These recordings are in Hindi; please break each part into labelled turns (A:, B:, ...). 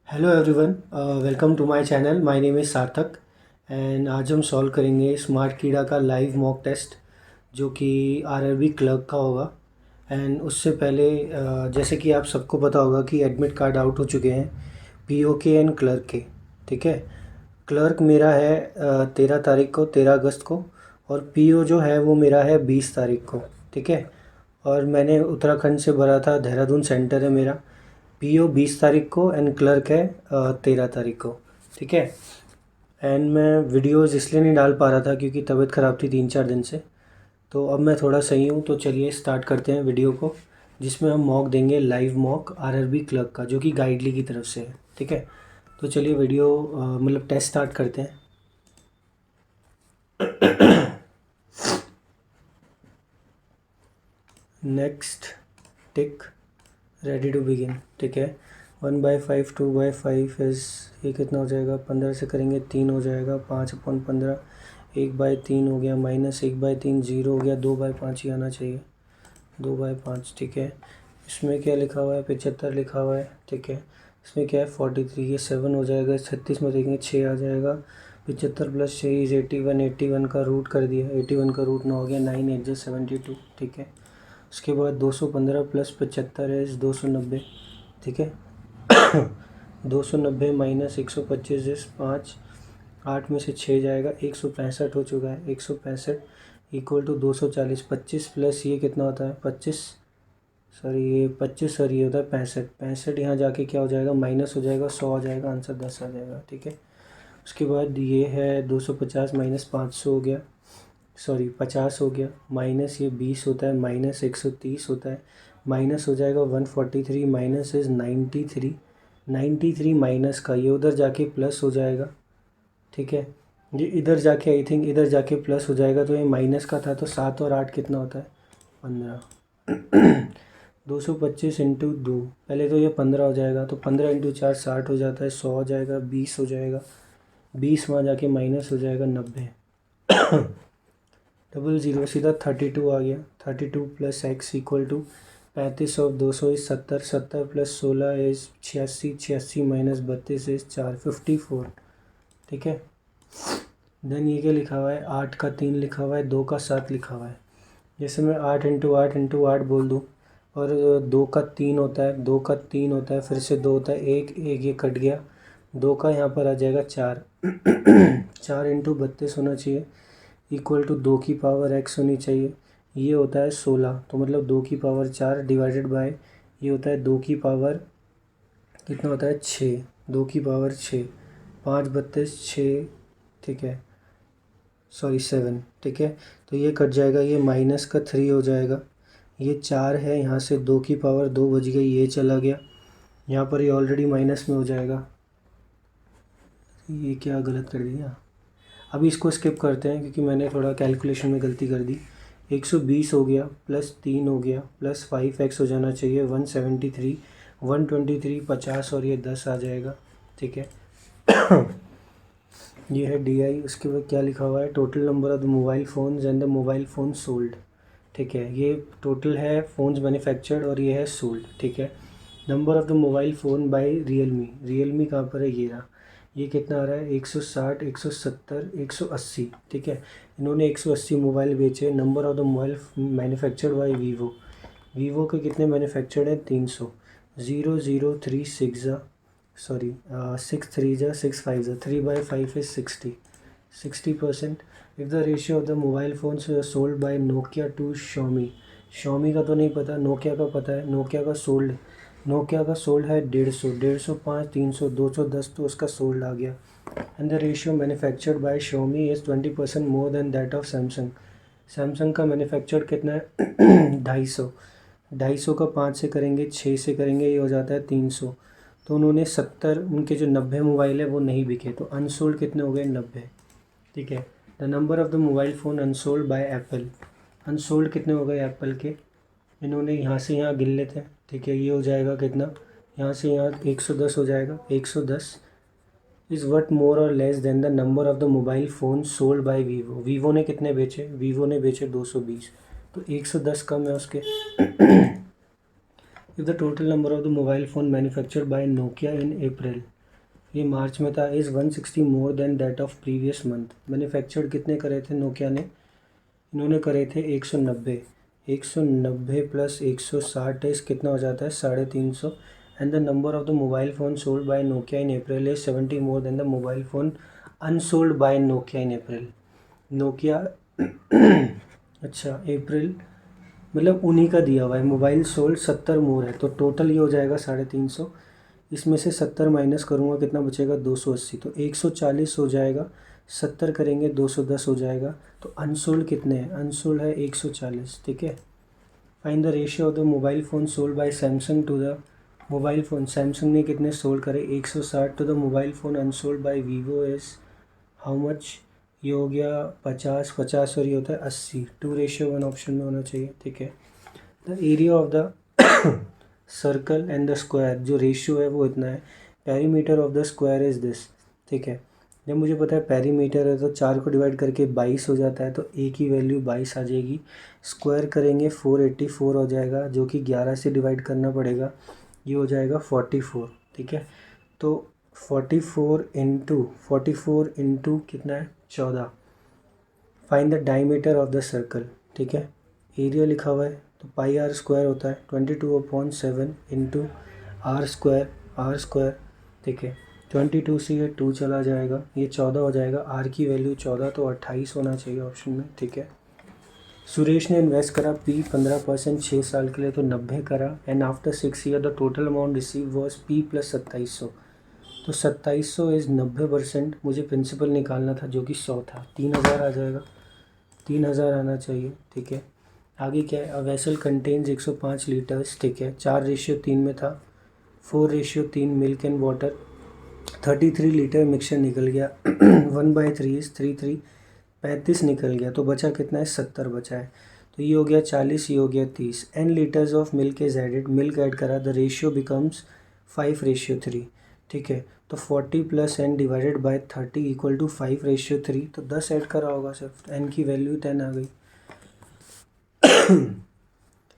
A: Hello everyone, welcome to my channel. My name is Sarthak and आज हम सॉल्व करेंगे स्मार्ट कीड़ा का लाइव मॉक टेस्ट जो कि आरआरबी क्लर्क का होगा। एंड उससे पहले जैसे कि आप सबको पता होगा कि एडमिट कार्ड आउट हो चुके हैं पीओ के एंड क्लर्क के। ठीक है, क्लर्क मेरा है 13 तारीख को, 13 अगस्त को, और पीओ जो है वो मेरा है 20 तारीख को। ठीक है, और मैंने उत्तराखंड से भरा था, देहरादून सेंटर है मेरा। पीओ 20 तारीख को एंड क्लर्क है 13 तारीख को। ठीक है, एंड मैं वीडियोज़ इसलिए नहीं डाल पा रहा था क्योंकि तबीयत ख़राब थी 3-4 दिन से। तो अब मैं थोड़ा सही हूँ, तो चलिए स्टार्ट करते हैं वीडियो को, जिसमें हम मॉक देंगे, लाइव मॉक आरआरबी क्लर्क का, जो कि गाइडली की तरफ से है। ठीक है, तो चलिए वीडियो मतलब टेस्ट स्टार्ट करते हैं। Next, tick, ready to begin. ठीक है, 1/5 2/5 इज़, ये कितना हो जाएगा, 15 से करेंगे 3 हो जाएगा, 5/15, 1/3 हो गया, -1/3 0 हो गया, 2/5 ही आना चाहिए, 2/5। ठीक है, इसमें क्या लिखा हुआ है, 75 लिखा हुआ है। ठीक है, इसमें क्या है, 43, ये 7 हो जाएगा, 36 में देखेंगे 6 आ जाएगा, 75 + 6 इज़ 81, 81 का रूट कर दिया, 81 का रूट 9 हो गया, 9 8 72। ठीक है, उसके बाद 215 + 75 है 290। ठीक है, 290 - 125 इस 5, 8 में से 6 जाएगा, 165 हो चुका है। 165 इक्वल टू 240, 25 प्लस ये कितना होता है, 25, सॉरी ये 25 और ये होता है 65। 65 यहाँ जाके क्या हो जाएगा, माइनस हो जाएगा, 100 आ जाएगा, आंसर 10 आ जाएगा। ठीक है, उसके बाद ये है 250 - 500 हो गया, सॉरी 50 हो गया, माइनस ये 20 होता है, -130 होता है, माइनस हो जाएगा 143, माइनस इज़ 93, 93 माइनस का ये उधर जाके प्लस हो जाएगा। ठीक है, ये इधर जाके आई थिंक इधर जाके प्लस हो जाएगा, तो ये माइनस का था, तो 7 और 8 कितना होता है, 15। 225 इंटू 2, पहले तो ये 15 हो जाएगा, तो 15 इंटू 4 60 हो जाता है, 100 हो जाएगा, 20 हो जाएगा, 20 वहाँ जाके माइनस हो जाएगा, 90। 00 सीधा 32 आ गया, 32 + x इक्वल टू 35 और 200 इज़ 70, 70 + 16 इज़ 86, 86 - 32 इज़ 4, 54। ठीक है, देन ये क्या लिखा हुआ है, 8 का 3 लिखा हुआ है, 2 का 7 लिखा हुआ है। जैसे मैं 8 × 8 × 8 बोल दूँ, और 2 का 3 होता है, 2 का 3 होता है, फिर से 2 होता है, एक एक ये कट गया, 2 का यहाँ पर आ जाएगा 4। 4 × 32 होना चाहिए, इक्वल टू 2 की पावर x होनी चाहिए, ये होता है 16, तो मतलब 2 की पावर 4 डिवाइडेड बाय ये होता है 2 की पावर कितना होता है, 6, 2 की पावर 6, 5 32 6। ठीक है, सॉरी 7। ठीक है, तो ये कट जाएगा, ये माइनस का 3 हो जाएगा, ये 4 है, यहाँ से 2 की पावर 2 बच गई, ये चला गया, यहाँ पर ये ऑलरेडी माइनस में हो जाएगा, ये क्या गलत कर दिया। अभी इसको स्किप करते हैं क्योंकि मैंने थोड़ा कैलकुलेशन में गलती कर दी। 120 हो गया, +3 हो गया, +5x हो जाना चाहिए, 173, 123 50 और ये 10 आ जाएगा। ठीक है, ये है DI। उसके बाद क्या लिखा हुआ है, total number of the mobile phones and the mobile phone sold. ठीक है, ये टोटल है फ़ोन्स मैन्युफैक्चर्ड और ये है सोल्ड। ठीक है, number of the mobile phone by Realme, Realme कहाँ पर है, ये रहा, ये कितना आ रहा है, 160, 170, 180। ठीक है, इन्होंने 180 मोबाइल बेचे। Number of the mobile manufactured by Vivo, Vivo के कितने मैन्युफैक्चर्ड हैं, 300। 0 0 3 6 sorry 6 3 6 5 3/5 is 60, 60%। If the ratio of the mobile phones sold by Nokia to Xiaomi, Xiaomi का तो नहीं पता, नोकिया का पता है, नोकिया का सोल्ड, नोकिया का सोल्ड है 150, 150 5 300 210, तो उसका सोल्ड आ गया। And the ratio manufactured by Xiaomi is 20% more than that of Samsung, Samsung का मैन्युफैक्चर्ड कितना है 250, 250 का 5 से करेंगे, 6 से करेंगे, ये हो जाता है 300। तो उन्होंने 70, उनके जो 90 मोबाइल है वो नहीं बिके, तो अनसोल्ड कितने हो गए, 90। ठीक है, the number of the mobile phone unsold bye Apple, unsold कितने हो गए एप्पल के, इन्होंने यहाँ से यहाँ गिन लेते हैं। ठीक है, ये हो जाएगा कितना, यहाँ से यहाँ 110 हो जाएगा, 110 इज़ वट मोर और less than the number of the mobile phone sold bye Vivo, Vivo ने कितने बेचे, वीवो ने बेचे 220, तो 110 कम है उसके। If the total number of the mobile phone manufactured by Nokia in April, ये मार्च में था, is 160 more than that of previous month. Manufactured कितने करे थे नोकिया ने, इन्होंने करे थे 190। 190 प्लस 160 कितना हो जाता है 350। And the number of the mobile phone sold by Nokia in April is 70 more than the mobile phone unsold by Nokia in April. Nokia अच्छा अप्रैल मतलब उन्हीं का दिया हुआ है, मोबाइल सोल्ड 70 मोर है, तो टोटल ये हो जाएगा 350। इसमें से 70 माइनस करूँगा कितना बचेगा 280, तो 140 हो जाएगा। 70 करेंगे 210 हो जाएगा। तो अनसोल्ड कितने हैं, अनसोल्ड है 140। ठीक है। Find the ratio of the mobile phone sold by Samsung to the mobile phone, Samsung ने कितने सोल्ड करे 160 to the mobile phone unsold by Vivo is how much. ये हो गया 50 50 और ये होता है 80। 2:1 ऑप्शन में होना चाहिए। ठीक है। The area of the circle and the square, जो रेशियो है वो इतना है। Perimeter of the square is this. ठीक है। जब मुझे पता है पेरीमीटर है तो 4 को डिवाइड करके 22 हो जाता है, तो ए की वैल्यू 22 आ जाएगी। स्क्वायर करेंगे 484 हो जाएगा, जो कि 11 से डिवाइड करना पड़ेगा, ये हो जाएगा 44। ठीक है। तो 44 इंटू कितना है 14। Find the diameter of the circle. ठीक है। एरिया लिखा हुआ है तो पाई आर स्क्वायर होता है 22/7 इंटू आर स्क्वायर। ठीक है। 22 से ये 2 चला जाएगा, ये 14 हो जाएगा। आर की वैल्यू 14, तो 28 होना चाहिए ऑप्शन में। ठीक है। सुरेश ने इन्वेस्ट करा पी 15% 6 साल के लिए, तो 90 करा। And after 6 year the total amount receive was P plus 2700। तो 2700 इज़ 90%। मुझे प्रिंसिपल निकालना था जो कि 100 था, 3000 आ जाएगा, 3000 आना चाहिए। ठीक है। आगे क्या है, अ वेसल कंटेन्स 105 लीटर्स। ठीक है। 4:3 में था, 4:3 milk and water. 33 litre mixture निकल गया 1/3 इज 33, 35 निकल गया, तो बचा कितना है 70 बचा है। तो ये हो गया 40, ये हो गया 30। N litres of milk is added, milk add करा, द रेशियो बिकम्स 5:3। ठीक है। तो 40 plus n divided by 30 equal to 5:3। तो 10 ऐड करा होगा सिर्फ, एन की वैल्यू 10 आ गई।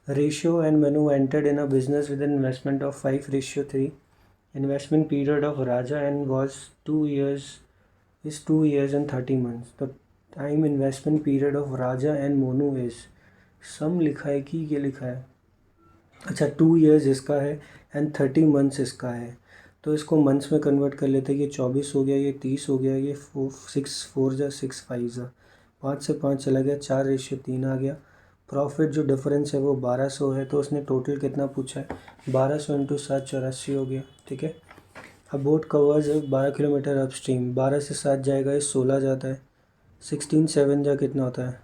A: Ratio and Manu entered in a business with an investment of 5:3. Investment period of Raja and was 2 years, is 2 years and 30 months. The time investment period of Raja and Monu is, सम लिखा है कि ये लिखा है, अच्छा 2 years इसका है एंड 30 months इसका है, तो इसको मंथ्स में कन्वर्ट कर लेते हैं। ये 24 हो गया, ये 30 हो गया, ये 6 5 जा 5 से 5 चला गया, 4:3 आ गया। प्रॉफिट जो डिफरेंस है वो 1200 है, तो उसने टोटल कितना पूछा है 1200 इंटू 7 84 हो गया। ठीक है। अब boat covers 12 kilometre up stream, 12 से 7 जाएगा, ये 16 जाता है, 16 7 जा कितना होता है,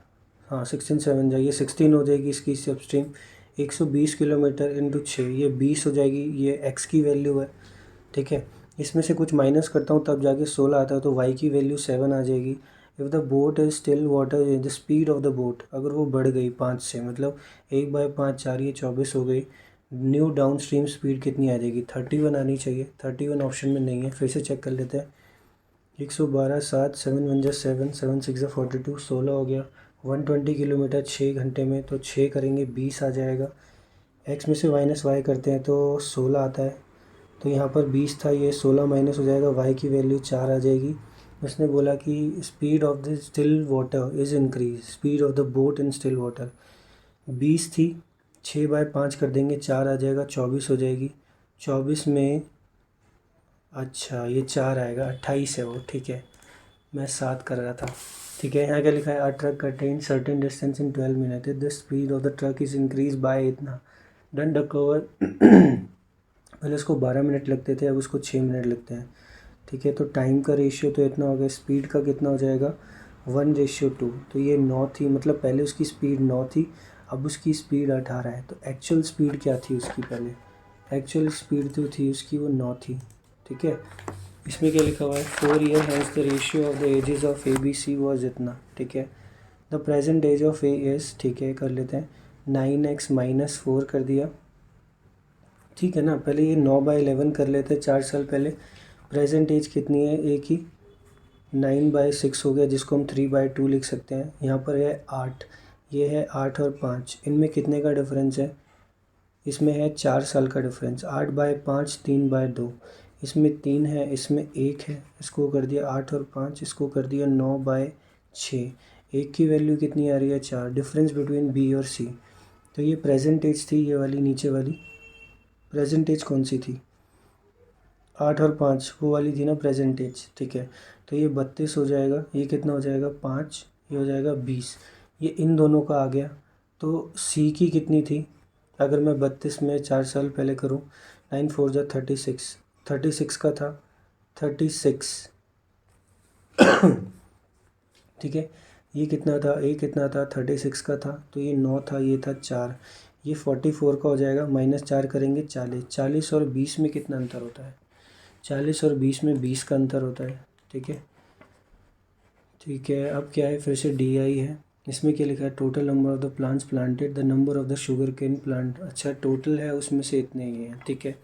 A: हाँ 16 7 जा, ये 16 हो जाएगी इसकी अप स्ट्रीम। 120 किलोमीटर इंटू 6, ये 20 हो जाएगी, ये एक्स की वैल्यू है। ठीक है। इसमें से कुछ माइनस करता हूँ तब जाके 16 आता है, तो वाई की वैल्यू 7 आ जाएगी। If the boat is still water, the speed of the boat, अगर वो बढ़ गई 5 से, मतलब 1/5 4, ये 24 हो गई। न्यू डाउन स्ट्रीम स्पीड कितनी आ जाएगी 31 आनी चाहिए। 31 ऑप्शन में नहीं है, फिर से चेक कर लेते हैं। 112 7 7 1 7 7 6 42, 16 हो गया। 120 किलोमीटर 6 घंटे में, तो 6 करेंगे 20 आ जाएगा। एक्स में से माइनस वाई करते हैं तो 16 आता है, तो यहाँ पर 20 था, ये 16 माइनस हो जाएगा, वाई की वैल्यू 4 आ जाएगी। उसने बोला कि speed of the still water is increase, speed of the boat in still water. 20 थी, 6/5 कर देंगे, 4 आ जाएगा, 24 हो जाएगी। 24 में अच्छा ये 4 आएगा, 28 है वो। ठीक है। मैं 7 कर रहा था। ठीक है। यहाँ क्या लिखा है, a truck contain certain distance in 12 minute, the speed of the truck is increase by इतना। डन द कवर पहले उसको 12 मिनट लगते थे, अब उसको 6 मिनट लगते हैं। ठीक है। तो टाइम का रेशियो तो इतना हो गया, स्पीड का कितना हो जाएगा 1:2। तो ये 9 थी, मतलब पहले उसकी स्पीड 9 थी, अब उसकी स्पीड 18 है। तो एक्चुअल स्पीड क्या थी उसकी, पहले एक्चुअल स्पीड जो थी उसकी वो 9 थी। ठीक है। इसमें क्या लिखा हुआ है, 4 year has the ratio of the ages of A B C was इतना। ठीक है। The present age of A is, ठीक है कर लेते हैं, 9x - 4 कर दिया। ठीक है ना, पहले ये 9/11 कर लेते हैं 4 साल पहले। प्रेजेंट एज कितनी है ए की, 9/6 हो गया, जिसको हम 3/2 लिख सकते हैं। यहाँ पर है 8, ये है 8 और 5, इनमें कितने का डिफरेंस है, इसमें है 4 साल का डिफरेंस। 8/5 3/2, इसमें 3 है, इसमें 1 है, इसको कर दिया 8 और 5, इसको कर दिया 9/6। एक की वैल्यू कितनी आ रही है 4। डिफरेंस बिटवीन बी और सी। तो ये प्रेजेंट एज थी, ये वाली नीचे वाली प्रेजेंट एज कौन सी थी, 8 और 5 वो वाली थी ना प्रेजेंट एज, ठीक है। तो ये 32 हो जाएगा, ये कितना हो जाएगा 5, ये हो जाएगा 20। ये इन दोनों का आ गया। तो सी की कितनी थी, अगर मैं 32 में 4 साल पहले करूँ, 9 4 जा 36, 36 का था 36, ठीक है। ये कितना था, ये कितना था 36 का था, तो ये 9 था, ये था 4, ये 44 का हो जाएगा। -4 करेंगे 40, 40 और 20 में कितना अंतर होता है, 40 और 20 में 20 का अंतर होता है, ठीक है। ठीक है, अब क्या है, फिर से डी आई है। इसमें क्या लिखा है, total number of the plants planted, the number of the sugar cane plant. अच्छा टोटल है, उसमें से इतने ही हैं, ठीक है।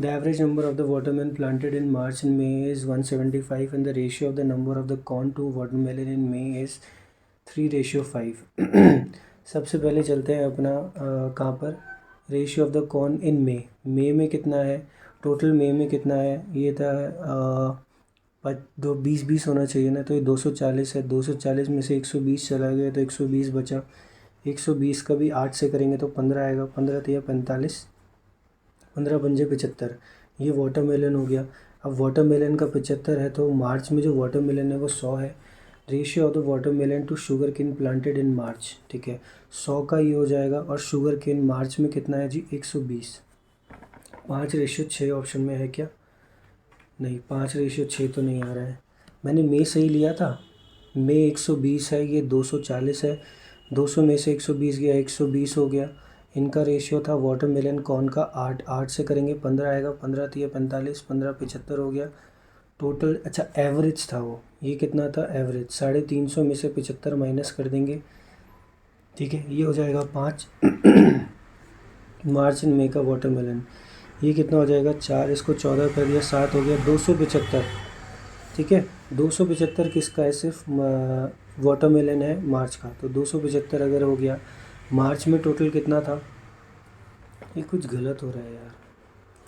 A: The average number of the watermelon planted in March and May is 175 and the ratio of the number of the corn to watermelon in May is 3:5। सबसे पहले चलते हैं अपना कहाँ पर, ratio of the corn in May में कितना है, टोटल मे में कितना है, ये था 20 होना चाहिए ना, तो ये 240 है। 240 में से 120 चला गया तो 120 बचा। 120 का भी 8 से करेंगे तो 15 आएगा, 15 तो 45, 15 पंजे 75। ये वाटरमेलन हो गया। अब वाटरमेलन का 75 है, तो मार्च में जो वाटरमेलन है वो 100 है। Ratio of the watermelon to sugar cane planted in March, ठीक है, 100 का ये हो जाएगा। और शुगर केन मार्च में कितना है जी, 120। 5:6 ऑप्शन में है क्या, नहीं, 5:6 तो नहीं आ रहा है। मैंने मे सही लिया था, मे 120 है, ये 240 है, 200 में से 120 गया, 120 हो गया। इनका रेशियो था वाटरमेलन कॉर्न का 8, 8 से करेंगे 15 आएगा, 15 तो ये 45, 15 75 हो गया टोटल। अच्छा एवरेज था वो, ये कितना था एवरेज, 350 में से 75 माइनस कर देंगे, ठीक है, ये हो जाएगा 5। मार्च एंड मे का वाटरमेलन, ये कितना हो जाएगा 4, इसको 14 कर दिया, 7 हो गया 275, ठीक है। 275 किसका है, सिर्फ वाटरमेलन है मार्च का, तो 275 अगर हो गया। मार्च में टोटल कितना था, ये कुछ गलत हो रहा है यार,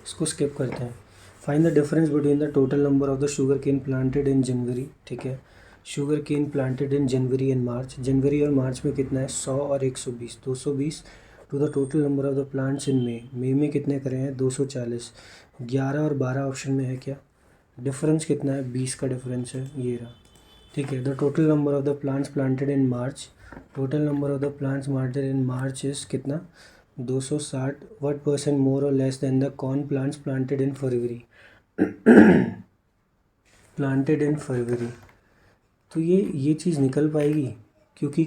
A: इसको स्किप करते हैं। Find the difference between the total number of the sugar cane planted in January, ठीक है। Sugar cane planted in January and March, जनवरी और मार्च में कितना है 100 और 120, 220 to the total number of the plants in May में कितने करे हैं 240। 11 और 12 ऑप्शन में है क्या, डिफरेंस कितना है 20 का डिफरेंस है, ये रहा, ठीक है। The total number of the plants planted in March, total number of the plants planted in March is कितना 260। व्हाट परसेंट मोर और less than the corn plants planted in February, planted in February. तो ये चीज़ निकल पाएगी, क्योंकि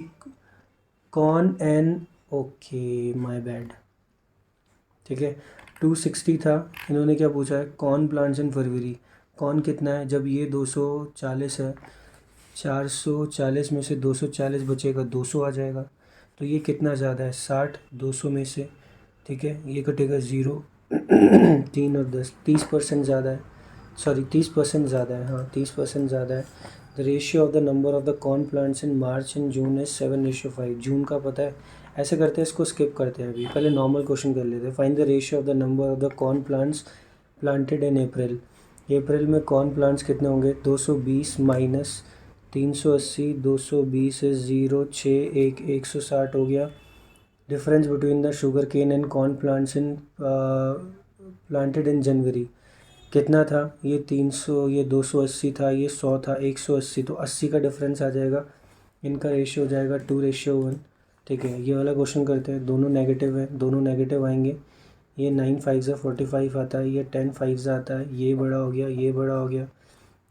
A: corn and, okay my bad, ठीक है। 260 था, इन्होंने क्या पूछा है, corn plants in February, corn कितना है, जब ये 240 है, 440 में से 240 बचेगा, 200 आ जाएगा। तो ये कितना ज़्यादा है 60, 200 में से, ठीक है, ये कटेगा 0। 3 और 10, 30% ज़्यादा है, सॉरी 30% ज़्यादा है, हाँ 30% ज़्यादा है। The ratio of the number of the corn plants in March and June is 7:5। जून का पता है, ऐसे करते हैं, इसको स्किप करते हैं, अभी पहले नॉर्मल क्वेश्चन कर लेते हैं। Find the ratio of the number of the corn plants planted in April, अप्रैल में कॉर्न प्लांट्स कितने होंगे, 220 माइनस 380, 220 है 0, 6, 1, 160 हो गया। Difference between the sugar cane and corn plants in planted in January कितना था, ये 300, ये 280 था, ये 100 था, 180, तो 80 का डिफरेंस आ जाएगा। इनका रेशियो हो जाएगा 2:1, ठीक है। ये वाला क्वेश्चन करते हैं, दोनों नेगेटिव है, दोनों नेगेटिव आएंगे। ये 9 5 से 45 आता है, ये 10 5 से आता है, ये बड़ा हो गया, ये बड़ा हो गया,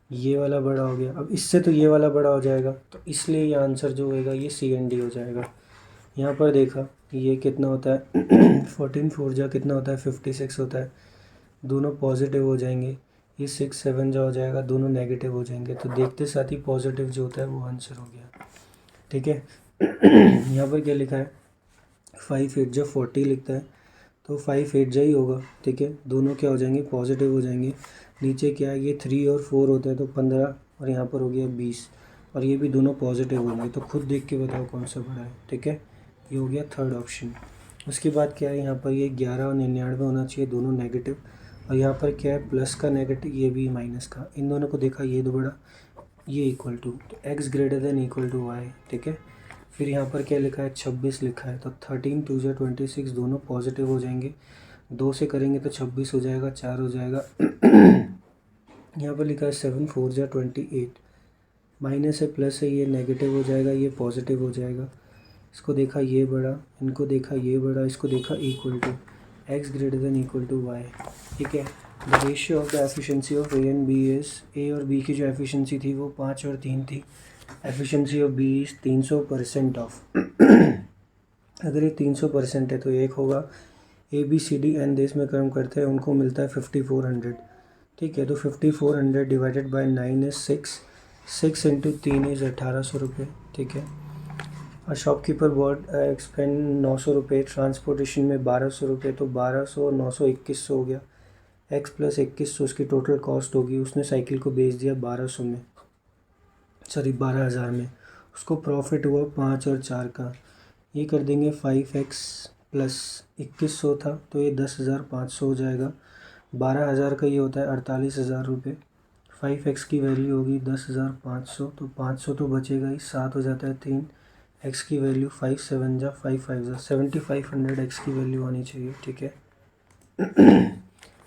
A: ये वाला बड़ा हो गया। अब इससे तो ये वाला बड़ा हो जाएगा, तो इसलिए ये आंसर जो होएगा ये CND हो जाएगा। यहाँ पर देखा ये कितना होता है 14 4 जा कितना होता है 56 होता है, दोनों पॉजिटिव हो जाएंगे। ये 6 7 जा हो जाएगा, दोनों नेगेटिव हो जाएंगे। तो देखते साथ ही पॉजिटिव जो होता है वो आंसर हो गया, ठीक है। यहाँ पर क्या लिखा है, 5 8 जा 40 लिखता है, तो 5 8 जा ही होगा, ठीक है। दोनों क्या हो जाएंगे, पॉजिटिव हो जाएंगे। नीचे क्या है, ये 3 और 4 होता है तो 15, और यहाँ पर हो गया 20, और ये भी दोनों पॉजिटिव होंगे। तो खुद देख के बताओ कौन सा बड़ा है, ठीक है। ये हो गया थर्ड ऑप्शन। उसके बाद क्या है, यहाँ पर ये 11 और 99 होना चाहिए, दोनों नेगेटिव, और यहाँ पर क्या है, प्लस का नेगेटिव, ये भी माइनस का, इन दोनों को देखा, ये दो बड़ा, ये इक्वल टू, तो x greater than equal to y, ठीक है। फिर यहाँ पर क्या लिखा है, 26 लिखा है, तो 13 2 जा 26, दोनों पॉजिटिव हो जाएंगे, 2 से करेंगे तो 26 हो जाएगा, 4 हो जाएगा। यहाँ पर लिखा है 7 4 जा 28, माइनस है प्लस है, ये नेगेटिव हो जाएगा, ये पॉजिटिव हो जाएगा। इसको देखा ये बड़ा, इनको देखा ये बड़ा, इसको देखा equal to x greater than equal to y, ठीक है। The ratio of the efficiency of A and B is, A और बी की जो एफिशिएंसी थी वो 5 और 3 थी। Efficiency of B is 300% of. अगर ये 300% है तो एक होगा, ए बी सी डी एन देश में कर्म करते हैं, उनको मिलता है 5400, ठीक है। तो 5400 divided by 9 is 6, 6 into 3 is 1800 रुपये, ठीक है। और शॉपकीपर बॉट एक्सपेंड 900 रुपये, ट्रांसपोर्टेशन में 1200 रुपये, तो 1200 900 2100 हो गया, x प्लस 2100 उसकी टोटल कॉस्ट होगी। उसने साइकिल को बेच दिया 1200 में, सॉरी 12000 में, उसको प्रॉफिट हुआ 5 और 4 का। ये कर देंगे 5x प्लस 2100 था तो ये 10,500 हो जाएगा। 12,000 का ये होता है 48,000 रुपये। 5x की वैल्यू होगी 10,500, तो 500 तो बचेगा ही, 7 हो जाता है 3, x की वैल्यू 5 7 जा 5 5 जा 7500 x की वैल्यू आनी चाहिए, ठीक है।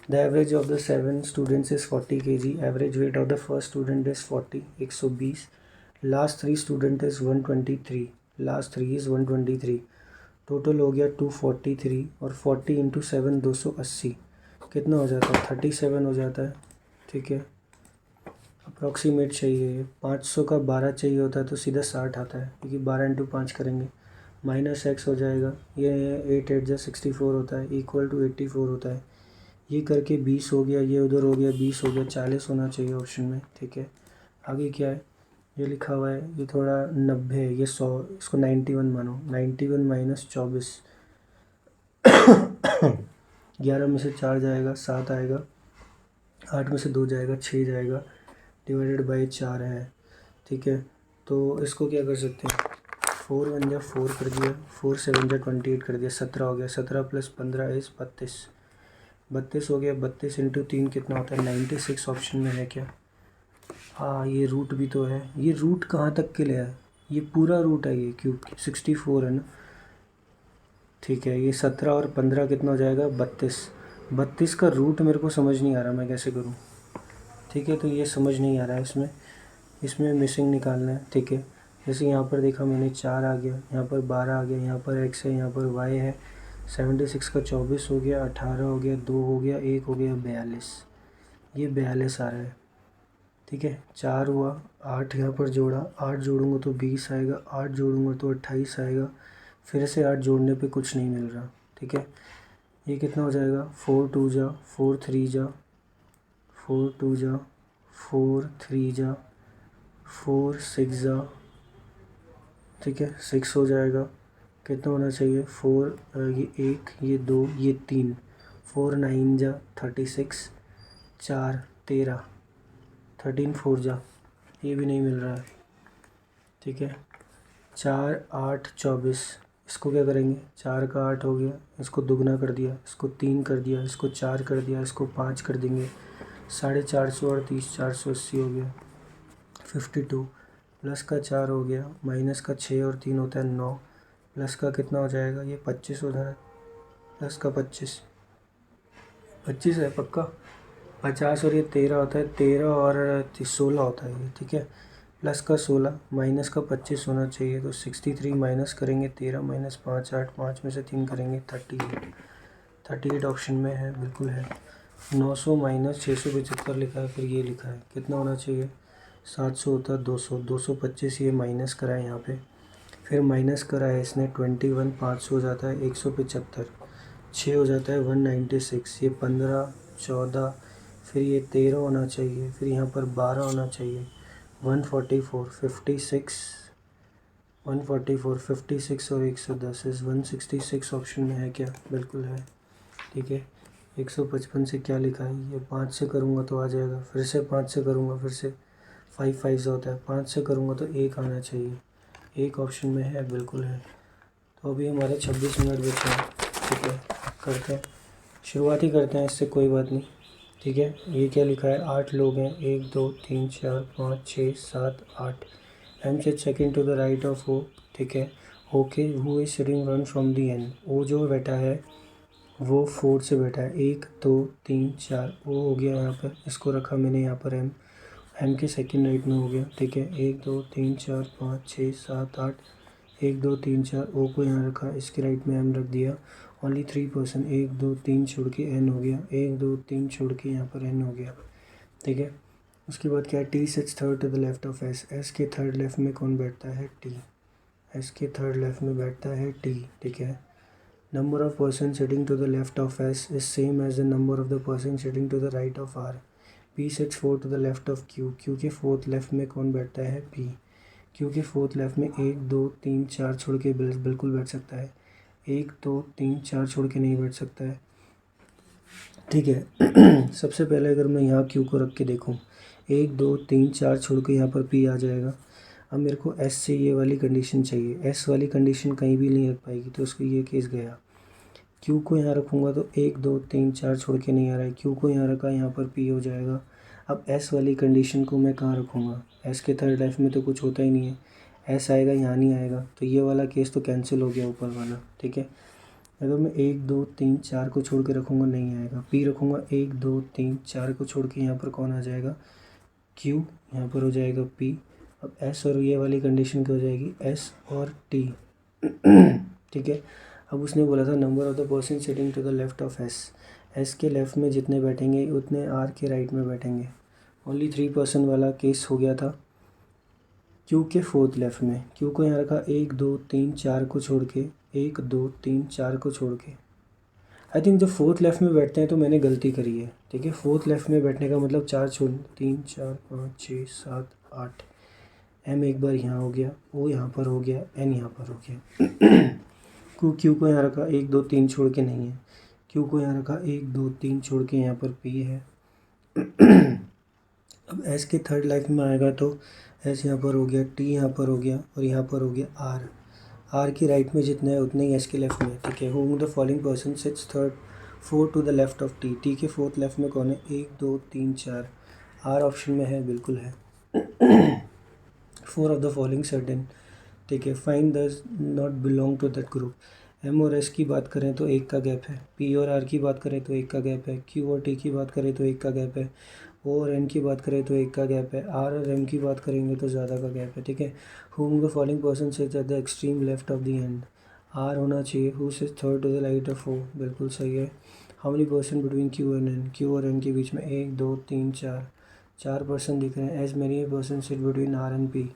A: The average of the 7 students is 40 kg. Average weight of the first student is 40, 120. Last 3 student is 123. Last 3 is 123. Total हो गया 243 और 40 इंटू 7 280, कितना हो जाता है 37 हो जाता है, ठीक है। अप्रॉक्सीमेट चाहिए, 500 का 12 चाहिए होता है तो सीधा 60 आता है, क्योंकि 12 इंटू 5 करेंगे, माइनस x हो जाएगा, ये 8 8 जा 64 होता है, इक्वल टू 84 होता है। ये करके 20 हो गया, ये उधर हो गया 20 हो गया, 40 होना चाहिए ऑप्शन में, ठीक है। आगे क्या है, ये लिखा हुआ है, ये थोड़ा 90 है, ये 100, इसको 91 मानो, 91 माइनस 24, 11 में से 4 जाएगा 7 आएगा, 8 में से 2 जाएगा 6 जाएगा, डिवाइडेड बाई 4 है, ठीक है। तो इसको क्या कर सकते हैं, 4 1 जा 4 कर दिया, 4 7 जा 28 कर दिया, 17 हो गया, 17 प्लस 15 इज़ 32, 32 हो गया। 32 इंटू 3 कितना होता है 96, ऑप्शन में है क्या, हाँ ये रूट भी तो है। ये रूट कहाँ तक के लिए है, ये पूरा रूट है, ये क्यूब 64 है ना, ठीक है। ये 17 और 15 कितना हो जाएगा 32, 32 का रूट मेरे को समझ नहीं आ रहा मैं कैसे करूँ, ठीक है। तो ये समझ नहीं आ रहा है, इसमें मिसिंग निकालना है, ठीक है। जैसे यहाँ पर देखा मैंने 4 आ गया, यहाँ पर 12 आ गया, यहाँ पर x है, यहाँ पर y है, 76 का 24 हो गया, 18 हो गया, 2 हो गया, 1 हो गया 42, ये 42 आ रहा है, ठीक है। 4 हुआ, 8 यहाँ पर जोड़ा, 8 जोड़ूंगा तो 20 आएगा, 8 जोड़ूंगा तो 28 आएगा, फिर से 8 जोड़ने पे कुछ नहीं मिल रहा, ठीक है। ये कितना हो जाएगा 4 2 जा 4 3 जा 4 2 जा 4 3 जा 4 6 जा, ठीक है, 6 हो जाएगा। कितना होना चाहिए 4, ये 1 ये 2 ये 3, 4 9 जा 36, 4 13, 13 4 जा, ये भी नहीं मिल रहा है, ठीक है। 4 8 24, इसको क्या करेंगे, 4 का 8 हो गया, इसको दुगना कर दिया, इसको 3 कर दिया, इसको 4 कर दिया, इसको 5 कर देंगे, 450 और 30 480 हो गया 52, प्लस का 4 हो गया, माइनस का 6 और 3 होता है 9, प्लस का कितना हो जाएगा, ये 25 हो जाएगा, प्लस का 25 है पक्का, 50 और ये 13 होता है, 13 और 16 होता है ये, ठीक है। प्लस का 16 माइनस का 25 होना चाहिए, तो 63 माइनस करेंगे 13 माइनस 5 8, 5 में से 3 करेंगे 38 ऑप्शन में है, बिल्कुल है। 900 माइनस 675 लिखा है, फिर ये लिखा है, कितना होना चाहिए 700 होता है 200, 225 ये माइनस करा है यहाँ पे, फिर माइनस करा है इसने 21, 500 हो जाता है 175, 6 हो जाता है 196, ये 15 14, फिर ये 13 होना चाहिए, फिर यहाँ पर 12 होना चाहिए, 144 56, 144 56 और 110 इस 166 ऑप्शन में है क्या, बिल्कुल है, ठीक है। 155 से क्या लिखा है, ये 5 से करूँगा तो आ जाएगा, फिर से 5 से करूँगा, फिर से 5 5 होता है, 5 से करूँगा तो 1 आना चाहिए, 1 ऑप्शन में है, बिल्कुल है। तो अभी हमारे 26 मिनट बचे हैं, ठीक है, करते हैं, शुरुआत ही करते हैं इससे, कोई बात नहीं। ठीक है। ये क्या लिखा है, 8 लोग हैं, 1 2 3 4 5 6 7 8। M sit second to the right of O, ठीक है। Okay, who is sitting one from the end, O जो बैठा है वो 4 से बैठा है, 1 2 3 4, ओ हो गया यहाँ पर, इसको रखा मैंने यहाँ पर एम के सेकेंड राइट में हो गया, ठीक है। 1 2 3 4 5 6 7 8, 1 2 3 4, ओ को यहाँ रखा, इसके राइट में एम रख दिया। ओनली 3%, 1 2 3 छोड़ के एन हो गया, 1 2 3 छोड़ के यहाँ पर एन हो गया, ठीक है। उसके बाद क्या है, T sits third to the left of S, S के थर्ड लेफ्ट में कौन बैठता है, टी, एस के थर्ड लेफ्ट में बैठता है टी, ठीक है। Number of person sitting to the left of S is same as the number of the person sitting to the right of R. P sits fourth to the left of Q, Q के फोर्थ लेफ्ट में कौन बैठता है, पी, क्यू के फोर्थ लेफ्ट में 1 2 3 4 छोड़ के बिल्कुल बैठ सकता है, 1 2 3 4 छोड़ के नहीं बैठ सकता है, ठीक है। सबसे पहले अगर मैं यहाँ क्यू को रख के देखूँ, 1 2 3 4 छोड़ के यहाँ पर पी आ जाएगा। अब मेरे को एस से ये वाली कंडीशन चाहिए, एस वाली कंडीशन कहीं भी नहीं रख पाएगी, तो उसको ये केस गया। क्यू को यहाँ रखूँगा तो 1 2 3 4 छोड़ के नहीं आ रहा है, क्यू को यहाँ रखा, यहाँ पर पी हो जाएगा। अब एस वाली कंडीशन को मैं कहाँ रखूँगा, एस के थर्ड लेफ्ट में तो कुछ होता ही नहीं है, एस आएगा यहाँ नहीं आएगा, तो ये वाला केस तो कैंसिल हो गया ऊपर वाला, ठीक है। अगर मैं 1 2 3 4 को छोड़ के रखूँगा नहीं आएगा, पी रखूँगा 1 2 3 4 को छोड़ के यहाँ पर कौन आ जाएगा, क्यू, यहाँ पर हो जाएगा पी। अब एस और ये वाली कंडीशन क्या हो जाएगी, एस और टी, ठीक है। अब उसने बोला था number of the person sitting to the left of S, S के लेफ्ट में जितने बैठेंगे उतने आर के राइट में बैठेंगे। ओनली 3% वाला केस हो गया था क्यू के फोर्थ लेफ्ट में, क्यू को यहाँ रखा 1 2 3 4 को छोड़ के, 1 2 3 4 को छोड़ के। आई थिंक जब फोर्थ लेफ्ट में बैठते हैं तो मैंने गलती करी है, ठीक है। फोर्थ लेफ्ट में बैठने का मतलब 4 छोड़, 3 4 5 6 7 8, एम एक बार यहाँ हो गया, ओ यहाँ पर हो गया, एन यहाँ पर हो गया। क्यू को यहाँ रखा, 1 2 3 छोड़ के नहीं है, क्यू को यहाँ रखा 1 2 3 छोड़ के यहाँ पर पी है। अब एस के थर्ड लाइफ में आएगा तो एस यहाँ पर हो गया, टी यहाँ पर हो गया, और यहाँ पर हो गया आर, आर की राइट में जितना है उतने ही एस के लेफ्ट में, ठीक है। Whom the following person sits third 4 to the left of T, T के फोर्थ लेफ्ट में कौन है, 1 2 3 4, आर ऑप्शन में है, बिल्कुल है। 4 ऑफ द फॉलोइंग सर्टेन, ठीक है। Find the not belong to that group, M और एस की बात करें तो 1 का गैप है, पी और आर की बात करें तो 1 का गैप है, क्यू और टी की बात करें तो 1 का गैप है, ओ और एन की बात करें तो 1 का गैप है, आर और एम की बात करेंगे तो ज़्यादा का गैप है, ठीक है। Whom the following person sits at the extreme left of the end, R होना चाहिए। Who sits third to the right of O, बिल्कुल सही है। How many person between Q and N, Q और एन के बीच में 1 2 3 4, 4 पर्सन दिख रहे हैं। As many person sit between R and P,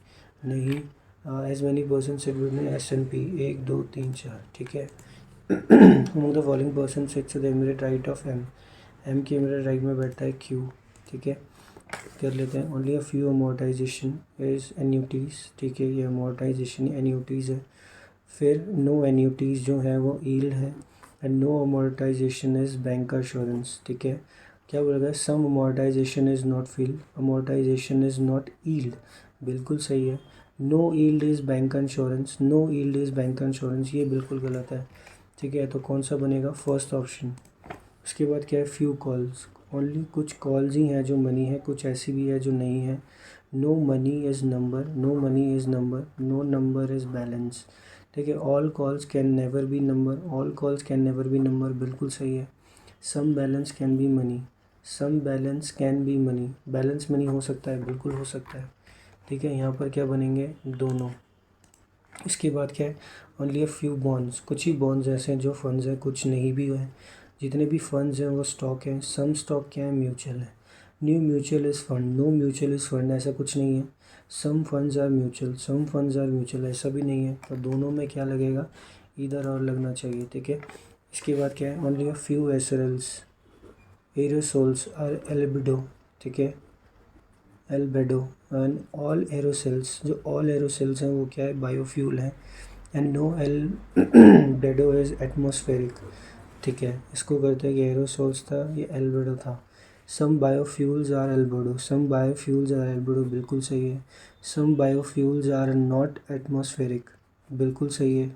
A: नहीं। As many person sit between S and P, 1 2 3 4, ठीक है। Among the following person sits the immediate right of M, M के इमीडिएट राइट में बैठता है क्यू, ठीक है। कर लेते हैं। Only a few amortization is annuities, ठीक है, ये अमोर्टाइजेशन एन्यूटीज़ है। फिर नो एन्यूटीज़ जो है वो ईल्ड है, and no amortization is bank assurance, ठीक है। क्या बोलेगा, some amortization is not field, amortization is not yield, बिल्कुल सही है। No yield is bank insurance, no yield is bank insurance, ये बिल्कुल गलत है, ठीक है। तो कौन सा बनेगा, फर्स्ट ऑप्शन। उसके बाद क्या है, फ्यू कॉल्स, ओनली कुछ कॉल्स ही हैं जो मनी है, कुछ ऐसी भी है जो नहीं है। No money is number, no money is number, no number is balance, ठीक है। All calls can never be number, all calls can never be number, बिल्कुल सही है। Some balance can be money, some balance can be money, balance money हो सकता है, बिल्कुल हो सकता है, ठीक है। यहाँ पर क्या बनेंगे, दोनों। इसके बाद क्या है, ओनली अ फ्यू बॉन्ड्स, कुछ ही बॉन्ड्स ऐसे हैं जो फंड्स हैं, कुछ नहीं भी हैं। जितने भी फंड्स हैं वो स्टॉक हैं। सम स्टॉक क्या है, म्यूचुअल है। New mutual is fund, no mutual is fund, ऐसा कुछ नहीं है। Some funds are mutual, some funds are mutual, ऐसा भी नहीं है। तो दोनों में क्या लगेगा, इधर और लगना चाहिए, ठीक है। इसके बाद क्या है, only a few aerosols aerosols are albedo, ठीक है, एल्बेडो। एंड ऑल एरोसेल्स, जो ऑल एरोसेल्स हैं वो क्या है, बायोफ्यूल है। And no albedo is atmospheric, ठीक है। इसको करते हैं कि एरोसोल्स था, ये एल्बेडो था। Some biofuels are albedo, some biofuels are albedo, बिल्कुल सही है। Some biofuels are not atmospheric, बिल्कुल सही है,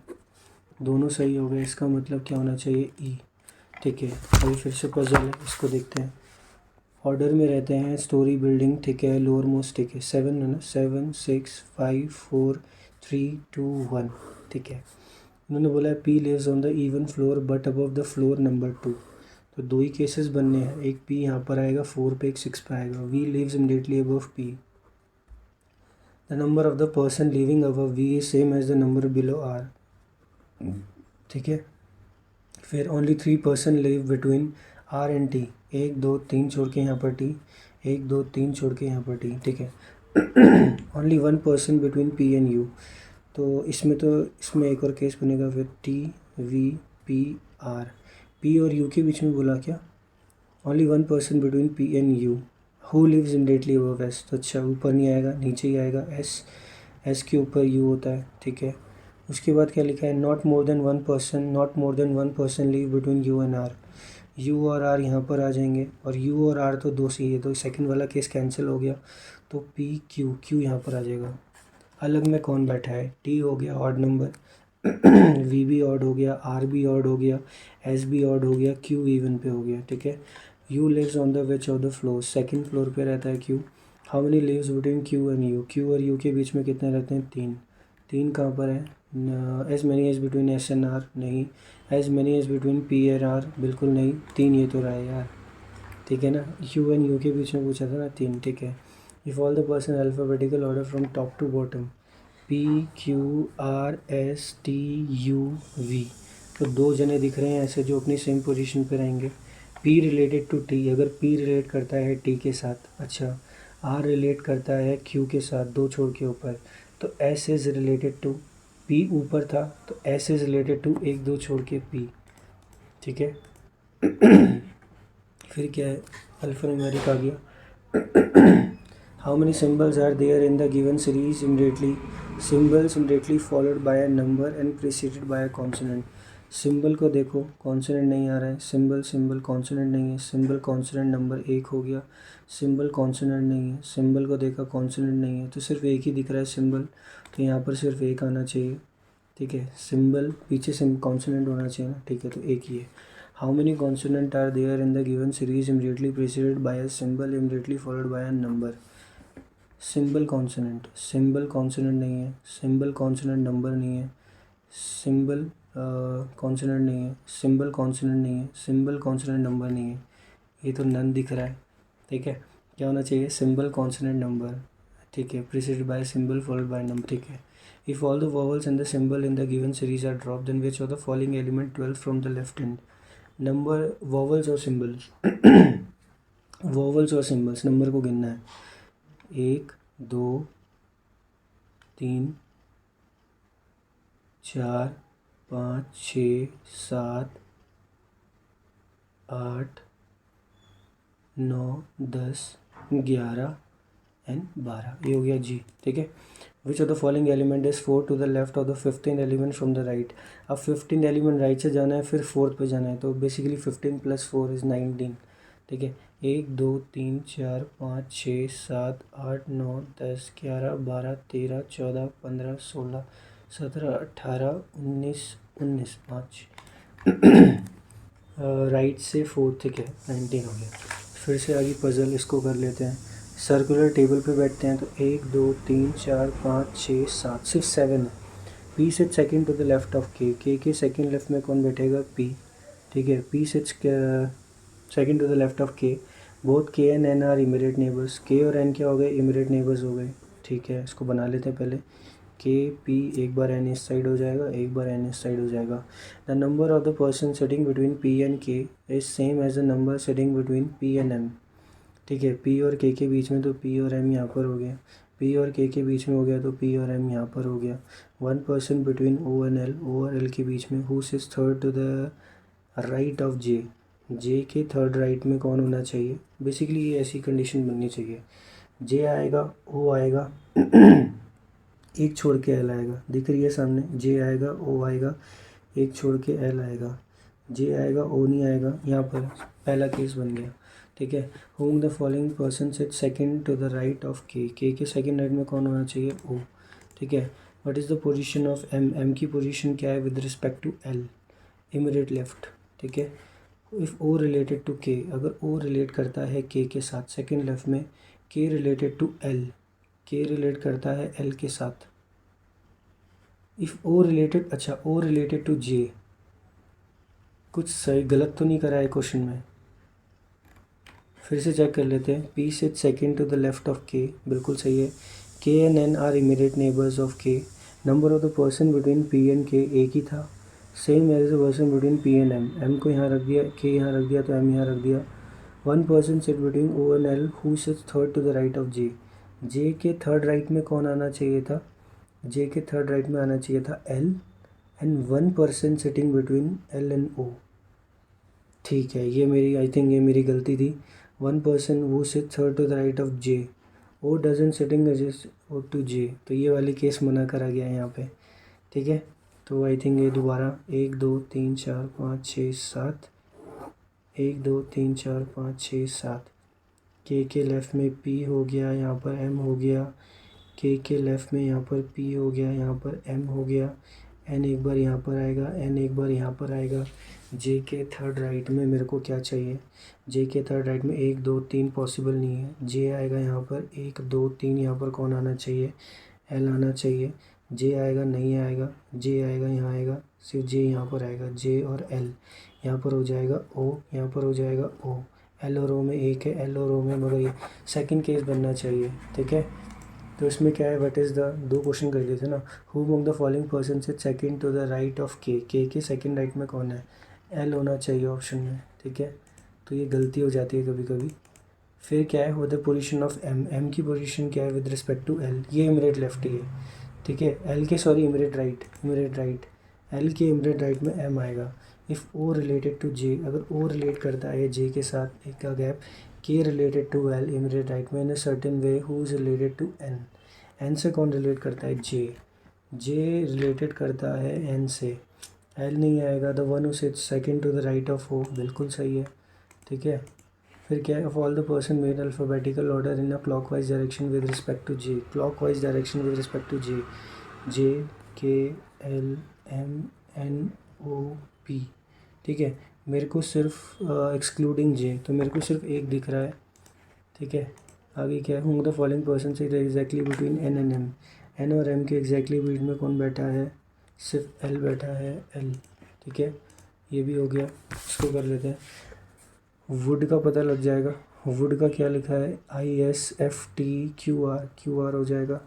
A: दोनों सही हो गए। इसका मतलब क्या होना चाहिए, ई, ठीक है। अभी फिर से पजल है, इसको देखते हैं। ऑर्डर में रहते हैं स्टोरी बिल्डिंग, ठीक है, लोअर मोस्ट, ठीक है, 7 है ना, 7 6 5 4 3 2 1, ठीक है। उन्होंने बोला है P lives on the even floor but above the floor number 2। तो दो ही केसेस बनने हैं, एक पी यहाँ पर आएगा 4 पे, एक 6 पे आएगा। V lives immediately above P. The number of the person living above V is same as the number below R, ठीक है। फिर only 3 person live between R and T, 1 2 3 छोड़ के यहाँ पर टी, 1 2 3 छोड़ के यहाँ पर टी, ठीक है। Only 1 person between P and U. तो इसमें एक और केस बनेगा फिर T V P R, P और यू के बीच में बोला क्या, only 1 person between P and U who lives immediately above S. तो अच्छा, ऊपर नहीं आएगा, नीचे ही आएगा, एस, एस के ऊपर यू होता है, ठीक है। उसके बाद क्या लिखा है, not more than one person live between U and R. U और आर यहाँ पर आ जाएंगे, और यू और आर तो दो सी है, तो सेकंड वाला केस कैंसिल हो गया। तो पी क्यू, क्यू यहाँ पर आ जाएगा। अलग में कौन बैठा है, टी हो गया ऑड नंबर, वी भी ऑड हो गया, आर भी ऑड हो गया, एस भी ऑड हो गया, क्यू इवन पे हो गया, ठीक है। U lives on the which of the floor, second floor पे रहता है Q. How many lives between Q and U, Q और यू के बीच में कितने रहते हैं, 3। 3 कहाँ पर है, as many as between S and R, नहीं। As many as between P and R, बिल्कुल नहीं। 3 ये तो रहा है यार, ठीक है ना। यू एंड यू के बीच में पूछा था ना, 3, ठीक है। If all the person alphabetical order from top to bottom, P Q R S T U V, तो 2 जने दिख रहे हैं ऐसे जो अपनी सेम पोजीशन पे रहेंगे। पी रिलेटेड टू टी, अगर पी रिलेट करता है टी के साथ, अच्छा, आर रिलेट करता है क्यू के साथ, 2 छोड़ के ऊपर, तो S is related to P, ऊपर था तो एस इज़ रिलेटेड टू 1 2 छोड़ के पी, ठीक है। फिर क्या है, अल्फ़ान्यूमेरिक आ गया। How many symbols are there in the given series immediately, symbols immediately followed by a number and preceded by a consonant. Symbol को देखो, कॉन्सोनेंट नहीं आ रहा है, सिंबल सिंबल कॉन्सोनेंट नहीं है, सिंबल कॉन्सोनेंट नंबर 1 हो गया, सिंबल कॉन्सोनेंट नहीं है, सिंबल को देखा कॉन्सोनेंट नहीं है, तो सिर्फ एक ही दिख रहा है सिंबल, तो यहाँ पर सिर्फ एक आना चाहिए, ठीक है। सिंबल पीछे से कॉन्सोनेंट होना चाहिए ना, ठीक है, तो एक ही है। How many consonant are there in the given series immediately preceded by a symbol immediately followed by a number. Symbol consonant नहीं है, सिंबल कॉन्सोनेंट नंबर नहीं है, सिंबल कॉन्सोनेंट नहीं है, सिंबल कॉन्सोनेंट नहीं है, सिंबल कॉन्सोनेंट नंबर नहीं है, ये तो नन दिख रहा है, ठीक है। क्या होना चाहिए, सिंबल कॉन्सोनेंट नंबर, ठीक है, preceded by symbol followed by number, ठीक है। If all the vowels and the symbol in the given series are drop then which of the following element 12 from the left hand. Number, vowels और सिंबल्स, वॉवल्स और सिंबल्स नंबर को गिनना है, 1 2 3 4 5 6 7 8 9 10 11 एंड 12, ये हो गया जी, ठीक है। Which of the following element is 4 to the left of the 15th element from the right. अब 15 एलिमेंट राइट से जाना है, फिर 4th पे जाना है, तो बेसिकली 15 + 4 इज़ 19, ठीक है। 1 2 3 4 5 6 7 8 9 10 11 12 13 14 15 16 17 18 19 19, 5 राइट से 4, ठीक है, 19 हो गया। फिर से आगे पज़ल इसको कर लेते हैं। सर्कुलर टेबल पे बैठते हैं, तो 1 2 3 4 5 6 7, सिर्फ 7 है। P sit second to the left of K second left में कौन बैठेगा, पी, ठीक है। P sits second to the left of K, both K and N are immediate neighbours, K और एन क्या हो गए, इमीडिएट नेबर्स हो गए, ठीक है। इसको बना लेते हैं पहले, के पी, एक बार एन इस साइड हो जाएगा, एक बार एन इस साइड हो जाएगा। The number of the person sitting between P and K is same as the number sitting between P and M, ठीक है। पी और के बीच में, तो पी और एम यहाँ पर हो गया, पी और के बीच में हो गया, तो पी और एम यहाँ पर हो गया। 1 person between O and L, O और एल के बीच में, who sits third to the right of J, J के थर्ड राइट में कौन होना चाहिए, बेसिकली ये ऐसी कंडीशन बननी चाहिए, जे आएगा, ओ आएगा, एक छोड़ के एल आएगा, दिख रही है सामने, जे आएगा, ओ आएगा, एक छोड़ के एल आएगा, जे आएगा, ओ नहीं आएगा, यहाँ पर पहला केस बन गया, ठीक है। Whom the following person sit second to the right of K second right में कौन होना चाहिए, ओ, ठीक है। What is the position of M, M की पोजीशन क्या है with respect to L, immediate left, ठीक है। इफ़ ओ रिलेटेड टू के, अगर ओ रिलेट करता है के साथ, सेकंड लेफ्ट में के रिलेटेड टू एल, के रिलेट करता है एल के साथ। इफ़ ओ रिलेटेड, अच्छा ओ रिलेटेड टू जे, कुछ सही गलत तो नहीं करा है क्वेश्चन में, फिर से चेक कर लेते हैं। P sit second to the left of K, बिल्कुल सही है। K and N are immediate neighbours of K. Number of the person between P and K एक ही था, same as the person between P and M. M को यहाँ रख दिया, के यहाँ रख दिया, तो एम यहाँ रख दिया। One person sit between O and L who sits third to the right of J. J के थर्ड राइट में कौन आना चाहिए था? जे के थर्ड राइट में आना चाहिए था L, and one person sitting between L and O. ठीक है, ये मेरी, आई थिंक ये मेरी गलती थी। वन पर्सन वो sit third to the right of J, O doesn't sitting adjust O to J, तो ये वाली केस मना करा गया है यहाँ पे। ठीक है, तो आई थिंक ये दोबारा 1 2 3 4 5 6 7, 1 2 3 4 5 6 7, के लेफ़्ट में पी हो गया, यहाँ पर एम हो गया, के लेफ़्ट में यहाँ पर पी हो गया, यहाँ पर एम हो गया, एन एक बार यहाँ पर आएगा, एन एक बार यहाँ पर आएगा। जे के थर्ड राइट में मेरे को क्या चाहिए? जे के थर्ड राइट में 1 2 3 पॉसिबल नहीं है, जे आएगा यहाँ पर 1 2 3, यहाँ पर कौन आना चाहिए? एल आना चाहिए। जे आएगा, नहीं आएगा, जे आएगा, यहाँ आएगा, सिर्फ जे यहाँ पर आएगा, जे और एल, यहाँ पर हो जाएगा ओ, यहाँ पर हो जाएगा ओ। एल और ओ में एक है, एल और ओ में, मगर ये सेकंड केस बनना चाहिए। ठीक है, तो इसमें क्या है, व्हाट इज़ द, दो क्वेश्चन कर दिए थे ना। Who among the following person sit second to the right of K second right में कौन है? एल होना चाहिए ऑप्शन में। ठीक है, तो ये गलती हो जाती है कभी कभी। फिर क्या है, the position of M, M की पोजीशन क्या है विद रिस्पेक्ट टू एल? ये इमीडिएट लेफ्ट ही है। ठीक है, एल के, sorry immediate right, immediate right, L के इमीडिएट राइट में एम आएगा। If O related to J, अगर ओ रिलेट करता है जे के साथ एक का gap, K related to L immediate right में in a certain way who is related to N. N से कौन रिलेट करता है? जे, जे रिलेटेड करता है एन से, एल नहीं आएगा। The one who sits second to the right of O, बिल्कुल सही है। ठीक है, फिर क्या है, of all the person made alphabetical order in a clockwise direction with respect to J, clockwise direction with respect to J, J K L M N O P. ठीक है, मेरे को सिर्फ एक्सक्लूडिंग जे, तो मेरे को सिर्फ एक दिख रहा है। ठीक है, आगे क्या है, हूँ द फॉलोइंग पर्सन से exactly between N and M, N और एम के एग्जैक्टली बीच में कौन बैठा है? सिर्फ एल बैठा है, एल। ठीक है, ये भी हो गया। इसको कर लेते हैं, वुड का पता लग जाएगा। वुड का क्या लिखा है? ISFT क्यू आर हो जाएगा।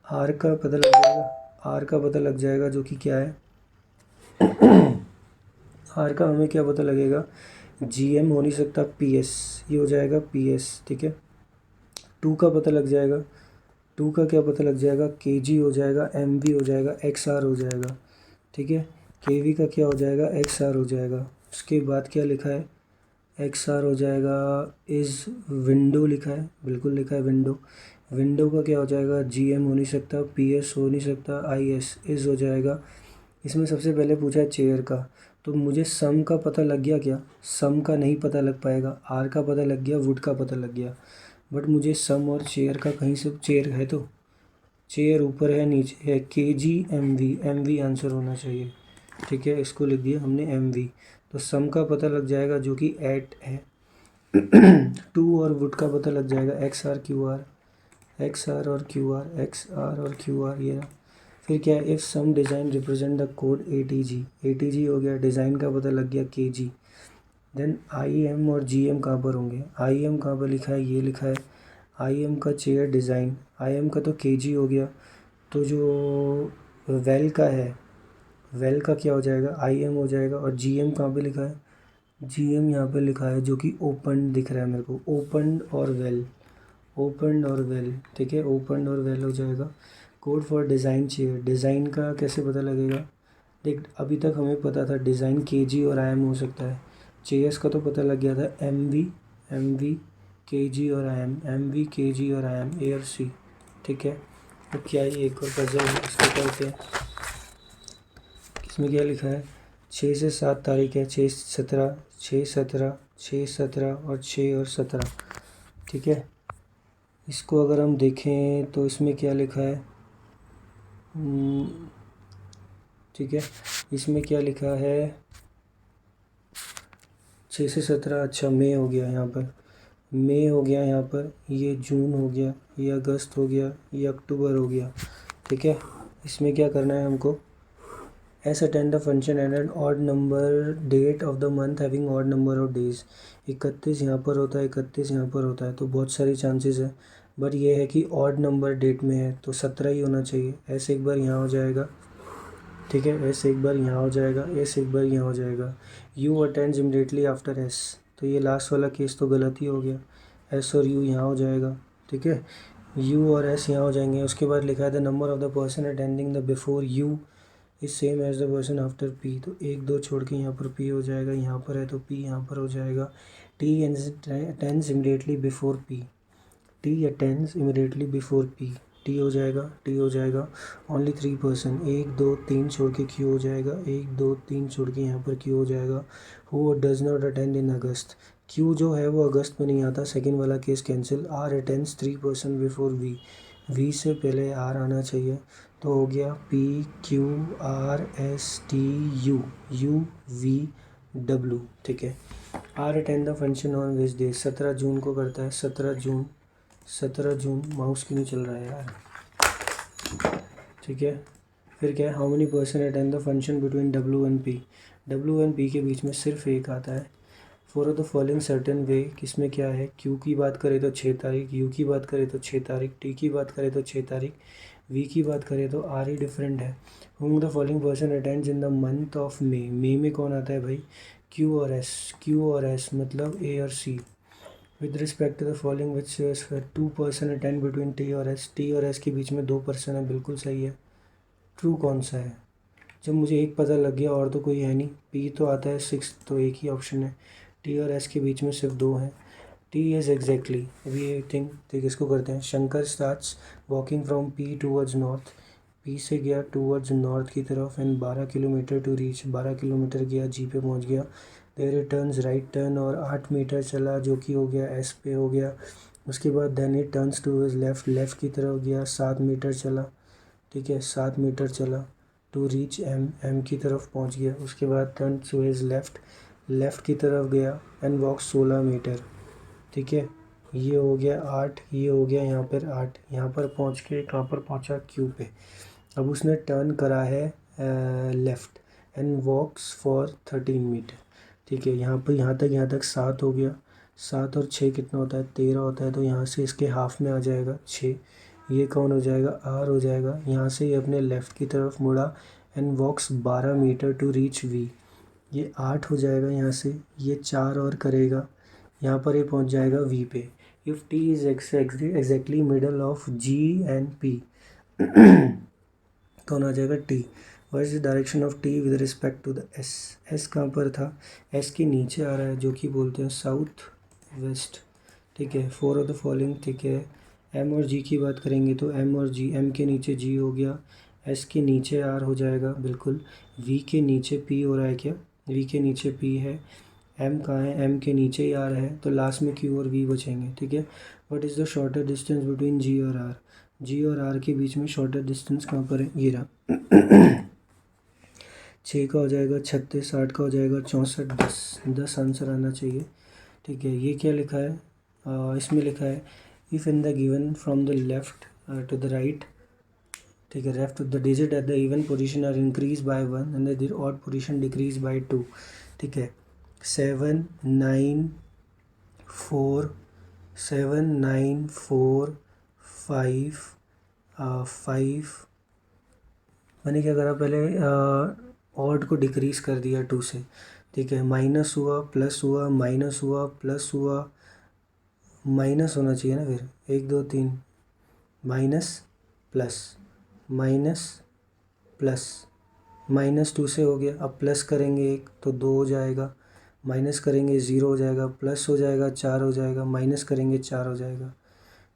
A: आर का पता लग जाएगा, आर का पता लग जाएगा, जो कि क्या है? आर का हमें क्या पता लगेगा? GM हो नहीं सकता, PS, ये हो जाएगा PS। ठीक है, टू का पता लग जाएगा, टू का क्या पता लग जाएगा? KG हो जाएगा, MV हो जाएगा, XR हो जाएगा। ठीक है, KV का क्या हो जाएगा? XR हो जाएगा। उसके बाद क्या लिखा है? XR हो जाएगा, इज़ विंडो लिखा है, बिल्कुल लिखा है विंडो। विंडो का क्या हो जाएगा? GM हो नहीं सकता, PS हो नहीं सकता, IS, इज़ हो जाएगा। इसमें सबसे पहले पूछा है चेयर का, तो मुझे सम का पता लग गया क्या? सम का नहीं पता लग पाएगा। आर का पता लग गया, वुड का पता लग गया, बट मुझे सम और चेयर का कहीं से, चेयर है तो चेयर ऊपर है नीचे है, KG MV आंसर होना चाहिए। ठीक है, इसको लिख दिया हमने MV। तो सम का पता लग जाएगा, जो कि 8 है। टू और वुड का पता लग जाएगा, XR QR, XR और QR, XR और QR, ये रहा। फिर क्या है, if some design represent the code ATG हो गया, डिज़ाइन का पता लग गया KG। देन IM और GM कहाँ पर होंगे? IM कहाँ पर लिखा है? ये लिखा है IM का चेयर डिज़ाइन, IM का तो KG हो गया। तो जो वेल का है, वेल का क्या हो जाएगा? IM हो जाएगा। और GM कहाँ पे लिखा है? GM यहाँ पे लिखा है, जो कि ओपन दिख रहा है मेरे को, ओपन और वेल, ओपन और वेल। ठीक है, ओपन और वेल हो जाएगा। Code for design chair, design का कैसे पता लगेगा? देख, अभी तक हमें पता था डिज़ाइन KG और IM हो सकता है। चेयर्स का तो पता लग गया था, MV KG और IM, MV KG और IM, A और C। ठीक है, तो क्या ये एक और पजल है, इसको करते हैं। इसमें क्या लिखा है? 6 से 7 तारीख है, 6 17, 6 17, 6 17 और 6 और 17। ठीक है, इसको अगर हम देखें तो इसमें क्या लिखा है? ठीक है, इसमें क्या लिखा है? 6 से 17, अच्छा मई हो गया यहाँ पर, मई हो गया यहाँ पर, ये जून हो गया, ये अगस्त हो गया, ये अक्टूबर हो गया। ठीक है, इसमें क्या करना है हमको, S attend the function and an odd number date of the month having odd number of days. 31 यहाँ पर होता है, 31 यहाँ पर होता है, तो बहुत सारी चांसेस है, बट ये है कि ऑड नंबर डेट में है तो 17 ही होना चाहिए। ऐसे एक बार यहाँ हो जाएगा, ठीक है, एस एक बार यहाँ हो जाएगा, एस एक बार यहाँ हो जाएगा। You attends immediately after S, तो ये लास्ट वाला केस तो गलत ही हो गया, एस और यू यहाँ हो जाएगा। ठीक है, यू और एस यहाँ हो जाएंगे। उसके बाद लिखा है the number of the person attending the before U is same as the person after P, तो 1 2 छोड़ के यहाँ पर पी हो जाएगा, यहाँ पर है तो पी यहाँ पर हो जाएगा। T attends immediately before P, T attends immediately before P, T हो जाएगा, टी हो जाएगा। ओनली 3 पर्सन, 1 2 3 छोड़ के क्यू हो जाएगा, 1 2 3 छोड़ के यहाँ पर क्यू हो जाएगा। Who does not attend in August, Q जो है वो अगस्त में नहीं आता, सेकेंड वाला case cancel. R attends 3 person before V, V से पहले आर आना चाहिए, तो हो गया P Q R S T U, U V W. ठीक है, R attend the function on which day, 17 जून को करता है, 17 जून, 17 जून, माउस क्यों नहीं चल रहा है यार। ठीक है, फिर क्या है, how many person attend the function between W and P, W and P के बीच में सिर्फ एक आता है। For of the following certain way, किसमें क्या है, क्यू की बात करें तो 6 तारीख, यू की बात करें तो 6 तारीख, टी की बात करें तो 6 तारीख, वी की बात करें तो आर ही डिफरेंट है। Whom the following person attends in the month of May, May में कौन आता है भाई, क्यू और एस, क्यू और एस मतलब ए और C. With respect to the following which 2 person attend between T और एस, टी और एस के बीच में 2 पर्सन है, बिल्कुल सही है। ट्रू कौन सा है, जब मुझे एक पता लग गया और तो कोई है नहीं, पी तो आता है 6, तो एक ही ऑप्शन है, टी और एस के बीच में सिर्फ 2 हैं। T is exactly, we think, ठीक इसको करते हैं। Shankar starts walking from P towards north, P से गया टूवर्ड्स नॉर्थ की तरफ and 12 kilometre to reach, 12 kilometre गया, जी पे पहुंच गया। देयर रिटर्न्स राइट टर्न और 8 मीटर चला, जो कि हो गया एस पे हो गया। उसके बाद then it turns to his left, left की तरफ गया, 7 मीटर चला, ठीक है, 7 मीटर चला टू रीच एम, एम की तरफ पहुंच गया। उसके बाद turn to his left, left की तरफ गया एंड वॉक 16 मीटर, ठीक है, ये हो गया 8, ये हो गया यहाँ पर 8, यहाँ पर पहुँच के कहाँ पर पहुँचा, क्यू पे। अब उसने टर्न करा है left and walks for 13 metre, ठीक है, यहाँ पर यहाँ तक 7 हो गया, 7 और 6 कितना होता है, 13 होता है, तो यहाँ से इसके हाफ में आ जाएगा 6, ये कौन हो जाएगा, आर हो जाएगा। यहाँ से ये अपने लेफ़्ट की तरफ मुड़ा and walks 12 metre to reach V, ये 8 हो जाएगा, यहाँ से ये 4 और करेगा, यहाँ पर ये पहुँच जाएगा वी पे। If T is exactly middle of G and P, कौन आ जाएगा, T. What is the direction of T with respect to the S, S कहाँ पर था, एस के नीचे आ रहा है, जो कि बोलते हैं साउथ वेस्ट, ठीक है। 4 ऑफ द फॉलोइंग, ठीक है। एम और जी की बात करेंगे तो एम और जी, एम के नीचे जी हो गया, एस के नीचे आर हो जाएगा बिल्कुल, वी के नीचे पी हो रहा है क्या, वी के नीचे पी है, एम कहाँ है, एम के नीचे ही आर है, तो लास्ट में क्यू और वी बचेंगे, ठीक है। What is the shorter distance between जी और आर, जी और आर के बीच में शॉर्टर डिस्टेंस कहाँ पर है, ये रहा। 6 का हो जाएगा 36, 8 का हो जाएगा 64, 10 आंसर आना चाहिए, ठीक है। ये क्या लिखा है, इसमें लिखा है if in the given from the left to the right, ठीक है, left the digit at the even position are increase by 1 and the odd position decrease by 2, ठीक है। 7 9 4 7 9 4 5 5, मैंने क्या करा पहले, ऑड को डिक्रीज कर दिया 2 से, ठीक है। माइनस हुआ, प्लस हुआ, माइनस हुआ, प्लस हुआ, माइनस होना चाहिए ना, फिर 1 2 3, माइनस प्लस, माइनस प्लस, -2 से हो गया। अब प्लस करेंगे 1 तो 2 हो जाएगा, माइनस करेंगे 0 हो जाएगा, प्लस हो जाएगा 4 हो जाएगा, माइनस करेंगे 4 हो जाएगा,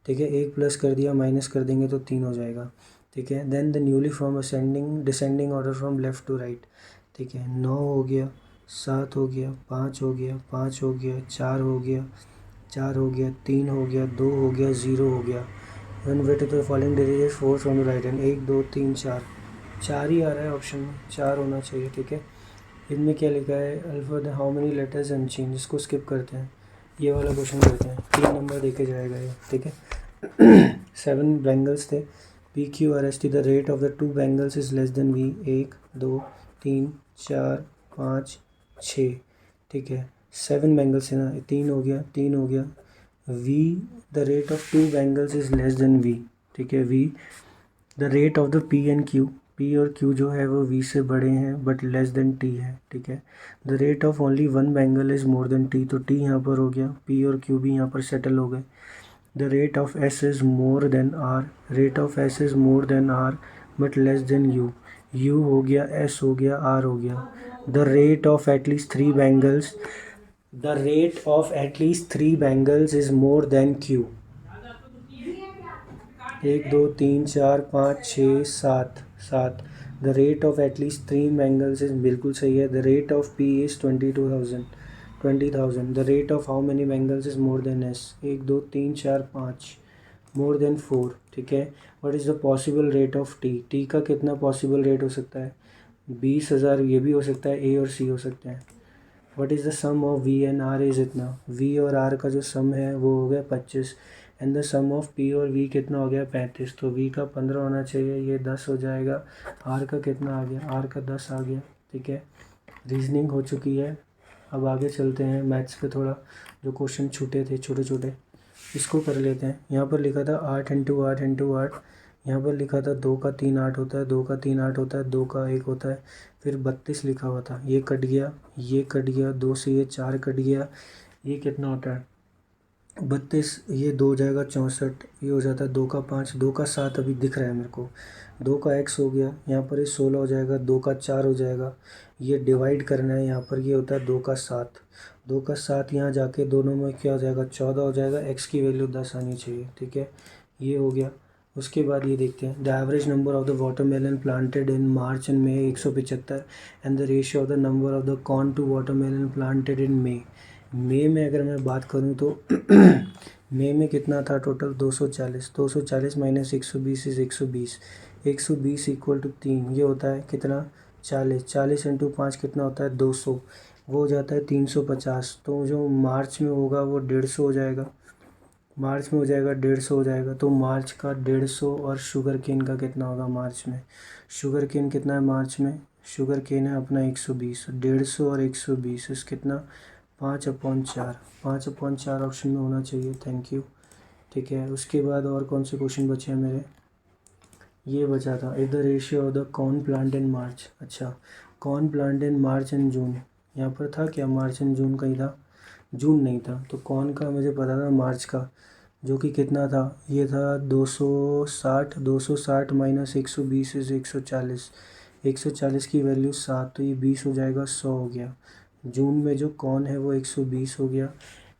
A: ठीक है। 1 प्लस कर दिया, माइनस कर देंगे तो 3 हो जाएगा, ठीक है। Then the newly form ascending descending order from left to right, ठीक है। 9 हो गया, 7 हो गया, 5 हो गया, 5 हो गया, 4 हो गया, 4 हो गया, 3 हो गया, 2 हो गया, 0 हो गया। One way to the following digit 4 from the right hand, 1 2 3 4, 4 ही आ रहा है ऑप्शन में, 4 होना चाहिए, ठीक है। इनमें क्या लिखा है, alpha how many letters unchanged, इसको स्किप करते हैं, ये वाला क्वेश्चन करते हैं। 3 नंबर देके जाएगा ये, ठीक है। 7 बैंगल्स थे, P Q R S T, the rate of the 2 bangles is less than V. 1 2 3 4 5 6, ठीक है। 7 बैंगल्स है ना, 3 हो गया, 3 हो गया। V, the rate of 2 bangles is less than V, ठीक है। V, the rate of the P and Q, P और क्यू जो है वो वी से बड़े हैं बट लेस देन टी है, ठीक है। The rate of only 1 bangle is more then T, तो टी यहाँ पर हो गया, पी और क्यू भी यहाँ पर सेटल हो गए। The rate of S is more than R, rate of S is more than R but less than U, U हो गया, एस हो गया, आर हो गया। The rate of at least 3 bangles, the rate of at least 3 bangles is more than Q. 1 2 3 4 5 6 7, 7। The rate of at least 3 bangles is, बिल्कुल सही है। The rate of P is 22,000, 20,000। The rate of how many bangles is more then S, 1 2 3 4 5, more than 4, ठीक है। What is the possible rate of T, T का कितना पॉसिबल रेट हो सकता है, 20,000, ये भी हो सकता है, ए और सी हो सकते हैं। What is the sum of V and R is इतना, वी और आर का जो सम है वो हो गया 25, and the sum of P और वी कितना हो गया 35, तो वी का 15 होना चाहिए, ये 10 हो जाएगा। आर का कितना आ गया, आर का 10 आ गया, ठीक है। रीजनिंग हो चुकी है, अब आगे चलते हैं मैथ्स पे, थोड़ा जो क्वेश्चन छूटे थे छोटे छोटे इसको कर लेते हैं। यहाँ पर लिखा था 8 इंटू 8 इंटू 8, यहाँ पर लिखा था 2 का 3 8 होता है, 2 का 3 8 होता है, 2 का 1 होता है, फिर 32 लिखा हुआ था, ये कट गया, ये कट गया, 2 से ये 4 कट गया, ये कितना होता है 32, ये 2 हो जाएगा 64, ये हो जाता है 2 का 5, 2 का 7 अभी दिख रहा है मेरे को, 2 का x हो गया, यहाँ पर ये 16 हो जाएगा, 2 का 4 हो जाएगा, ये डिवाइड करना है, यहाँ पर ये होता है 2 का 7, 2 का 7 यहाँ जाके दोनों में क्या हो जाएगा 14 हो जाएगा, x की वैल्यू 10 आनी चाहिए, ठीक है, ये हो गया। उसके बाद ये देखते हैं, the average number of the watermelon planted in March and May 175, and the ratio of the number of the corn to watermelon planted in May. मई में अगर मैं बात करूं तो मई में कितना था total 240, 240 minus 120 is 120, 120 equal to 3, ये होता है कितना 40, 40 इंटू 5 कितना होता है 200, वो हो जाता है 350, तो जो मार्च में होगा वो 150 हो जाएगा, मार्च में हो जाएगा 150 हो जाएगा, तो मार्च का 150, और शुगर केन का कितना होगा मार्च में, शुगर केन कितना है मार्च में, शुगर केन है अपना 120, 150 और 120 इस कितना 5/4, 5/4 ऑप्शन में होना चाहिए, थैंक यू, ठीक है। उसके बाद और कौन से क्वेश्चन बचे हैं मेरे, ये बचा था, इधर ratio of the corn plant in March, अच्छा corn plant in March and June, यहाँ पर था क्या मार्च एंड जून कहीं था, जून नहीं था, तो कॉर्न का मुझे पता था मार्च का, जो कि कितना था, ये था 260, 260 माइनस 120 इज़ 140, 140 की वैल्यू 7, तो ये 20 हो जाएगा, 100 हो गया। जून में जो कॉर्न है वो 120 हो गया,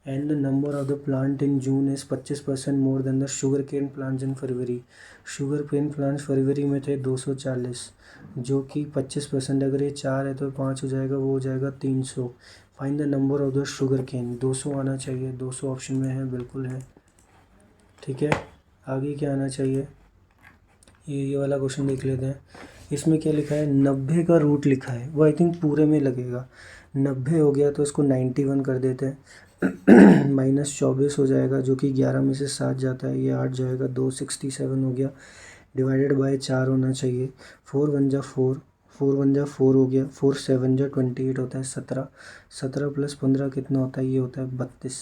A: and the number of the plant in June is 25% more than the sugar cane plants in February, sugar cane plants फरवरी में थे 240, जो कि 25%, अगर ये 4 है तो 5 हो जाएगा, वो हो जाएगा 300। Find the number of the sugar cane, 200 आना चाहिए, 200 ऑप्शन में है, बिल्कुल है, ठीक है। आगे क्या आना चाहिए, ये वाला क्वेश्चन देख लेते हैं। इसमें क्या लिखा है, 90 का रूट लिखा है, वो आई थिंक पूरे में लगेगा, 90 हो गया तो इसको 91 कर देते हैं, माइनस 24 हो जाएगा, जो कि 11 में से 7 जाता है, ये 8 जाएगा, 267 हो गया, डिवाइडेड बाय 4 होना चाहिए, 4 1 जा 4, 4 1 जा 4 हो गया, 4 7 जा 28 होता है 17, 17 प्लस 15 कितना होता है, ये होता है 32,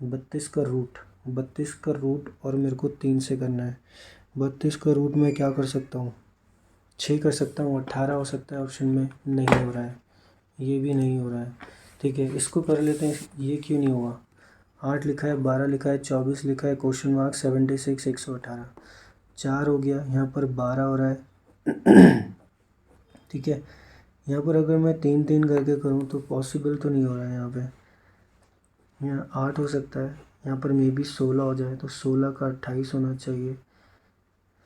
A: 32 का रूट, 32 का रूट और मेरे को 3 से करना है, 32 का रूट में क्या कर सकता हूँ, 6 कर सकता हूँ, 18 हो सकता है ऑप्शन में, नहीं हो रहा है, ये भी नहीं हो रहा है, ठीक है। इसको कर लेते हैं, ये क्यों नहीं हुआ, 8 लिखा है, 12 लिखा है, 24 लिखा है, क्वेश्चन मार्क 76, 118, 4 हो गया, यहाँ पर 12 हो रहा है, ठीक है। यहाँ पर अगर मैं 3 3 करके करूँ तो पॉसिबल तो नहीं हो रहा है, यहाँ पे यहाँ 8 हो सकता है, यहाँ पर मे बी 16 हो जाए, तो 16 का 28 होना चाहिए,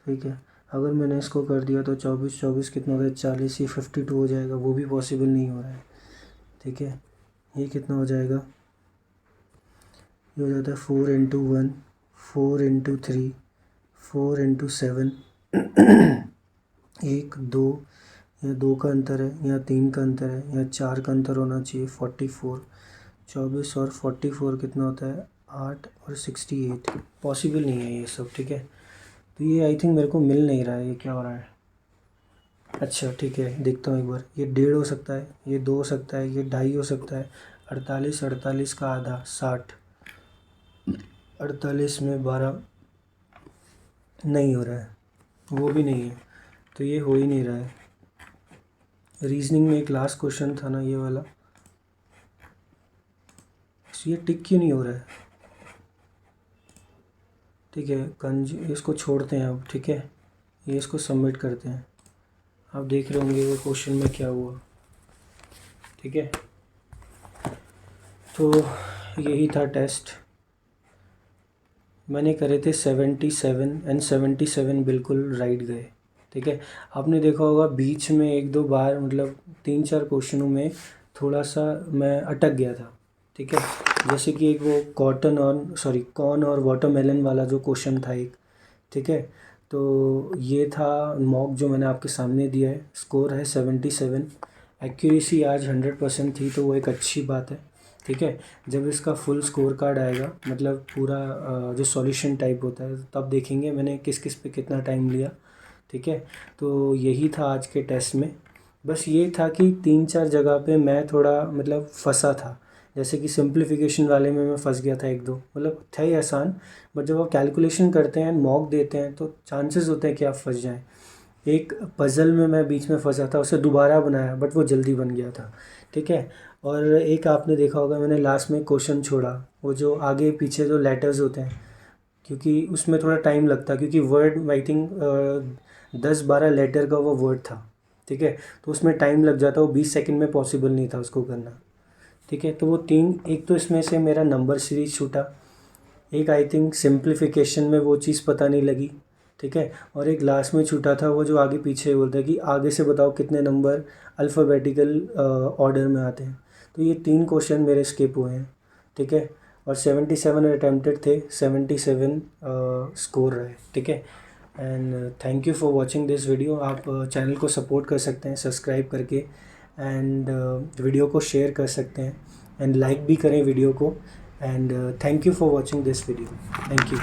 A: ठीक है। अगर मैंने इसको कर दिया तो 24 24 कितना होता है 40, ये 52 हो जाएगा, वो भी पॉसिबल नहीं हो रहा है, ठीक है। ये कितना हो जाएगा, ये हो जाता है 4 इंटू 1, 4 इंटू 3, 4 इंटू 7, 1 2, यहाँ 2 का अंतर है, यहाँ 3 का अंतर है, यहाँ 4 का अंतर होना चाहिए। 44, 24 और 44 कितना होता है? 8 और 68। पॉसिबल नहीं है ये सब, ठीक है। तो ये आई थिंक मेरे को मिल नहीं रहा है, ये क्या हो रहा है? अच्छा ठीक है, देखता हूँ एक बार। ये 1.5 हो सकता है, ये 2 हो सकता है, ये 2.5 हो सकता है। 48, 48 का आधा 60, 48 में 12 नहीं हो रहा है, वो भी नहीं है, तो ये हो ही नहीं रहा है। रीजनिंग में एक लास्ट क्वेश्चन था ना ये वाला, ये टिक क्यों नहीं हो रहा है? ठीक है, इसको छोड़ते हैं अब, ठीक है। ये इसको सबमिट करते हैं। आप देख रहे होंगे वो क्वेश्चन में क्या हुआ, ठीक है। तो यही था टेस्ट, मैंने करे थे 77 एंड 77 बिल्कुल राइट गए, ठीक है। आपने देखा होगा बीच में 1-2 बार, मतलब 3-4 क्वेश्चनों में थोड़ा सा मैं अटक गया था, ठीक है। जैसे कि एक वो कॉर्न और वाटरमेलन वाला जो क्वेश्चन था एक, ठीक है। तो ये था मॉक जो मैंने आपके सामने दिया है। स्कोर है 77, एक्यूरेसी आज 100% थी, तो वो एक अच्छी बात है, ठीक है। जब इसका फुल स्कोर कार्ड आएगा, मतलब पूरा जो सॉल्यूशन टाइप होता है, तब देखेंगे मैंने किस किस पे कितना टाइम लिया, ठीक है। तो यही था आज के टेस्ट में। बस ये था कि 3-4 जगह पे मैं थोड़ा मतलब फंसा था, जैसे कि सिंप्लीफिकेशन वाले में मैं फंस गया था 1-2, मतलब था ही आसान, बट जब आप कैलकुलेशन करते हैं, मॉक देते हैं, तो चांसेस होते हैं कि आप फंस जाएं। एक पज़ल में मैं बीच में फंसा था, उसे दोबारा बनाया बट वो जल्दी बन गया था, ठीक है। और एक आपने देखा होगा मैंने लास्ट में क्वेश्चन छोड़ा, वो जो आगे पीछे जो लेटर्स होते हैं, क्योंकि उसमें थोड़ा टाइम लगता है, क्योंकि वर्ड आई थिंक 10-12 लेटर का वो वर्ड था, ठीक है। तो उसमें टाइम लग जाता, वो 20 सेकंड में पॉसिबल नहीं था उसको करना, ठीक है। तो वो 3, एक तो इसमें से मेरा नंबर सीरीज छूटा, एक आई थिंक सिंप्लीफिकेशन में वो चीज़ पता नहीं लगी, ठीक है। और एक लास्ट में छूटा था, वो जो आगे पीछे बोलता है कि आगे से बताओ कितने नंबर अल्फ़ाबेटिकल ऑर्डर में आते हैं। तो ये 3 क्वेश्चन मेरे स्किप हुए हैं, ठीक है। और 77 अटेम्प्टेड थे, 77 स्कोर रहे, ठीक है। And thank you for watching this video. आप चैनल को सपोर्ट कर सकते हैं सब्सक्राइब करके, एंड वीडियो को शेयर कर सकते हैं, एंड लाइक भी करें वीडियो को। And thank you for watching this video, thank you.